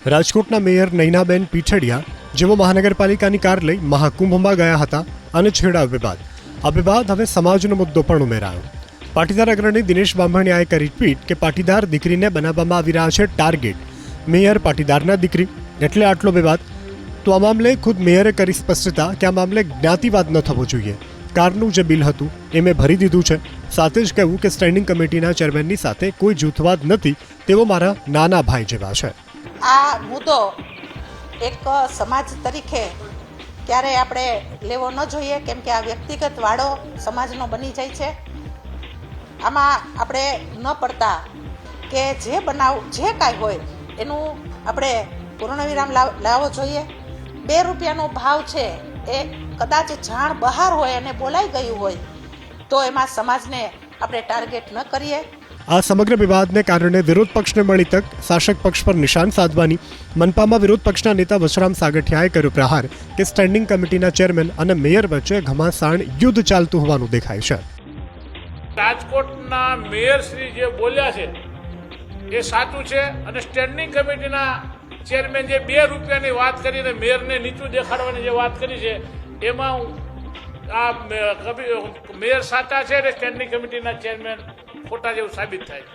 રાજકોટના મેયર નૈનાબેન પીઠડિયા જેઓ મહાનગરપાલિકાની કાર લઈ મહાકુંભમાં ગયા હતા અને છેડાયો વિવાદ. આ વિવાદ હવે સમાજનો મુદ્દો પણ ઉમેરાયો. પાટીદાર અગ્રણી દિનેશ બાંભણિયાએ કરી ટ્વીટ કે પાટીદાર દીકરીને બનાવવામાં આવી રહ્યા છે ટાર્ગેટ. મેયર પાટીદારના દીકરી એટલે આટલો વિવાદ. તો આ મામલે ખુદ મેયરે કરી સ્પષ્ટતા કે આ મામલે જ્ઞાતિવાદ ન થવો જોઈએ. કારનું જે બિલ હતું એ મેં ભરી દીધું છે. સાથે જ કહ્યું કે સ્ટેન્ડિંગ કમિટીના ચેરમેનની સાથે કોઈ જૂથવાદ નથી, તેઓ મારા નાના ભાઈ જેવા છે. આ મુદ્દો એક સમાજ તરીકે ક્યારે આપણે લેવો ન જોઈએ, કેમ કે આ વ્યક્તિગત વાડો સમાજનો બની જાય છે. આમાં આપણે ન પડતા કે જે બનાવ જે કાંઈ હોય એનું આપણે પૂર્ણવિરામ લાવવો જોઈએ. 2 રૂપિયાનો ભાવ છે એ કદાચ જાણ બહાર હોય અને બોલાઈ ગયું હોય તો એમાં સમાજને આપણે ટાર્ગેટ ન કરીએ. આ સમગ્ર વિવાદને કારણે વિરોધ પક્ષને મળી તક શાસક પક્ષ પર નિશાન સાધવાની. મનપામાં વિરોધ પક્ષના નેતા વશરામ સાગઠિયાએ કર્યો પ્રહાર કે સ્ટેન્ડિંગ કમિટીના ચેરમેન અને મેયર વચ્ચે ઘમાસાણ યુદ્ધ ચાલતું હોવાનું દેખાય છે. રાજકોટના મેયર શ્રી જે બોલ્યા છે એ સાચું છે, અને સ્ટેન્ડિંગ કમિટીના ચેરમેન જે 2 રૂપિયાની વાત કરીને મેયરને નીચું દેખાડવાની જે વાત કરી છે એમાં આ મેયર સાચા છે અને સ્ટેન્ડિંગ કમિટીના ચેરમેન ખોટા જેવું સાબિત થાય.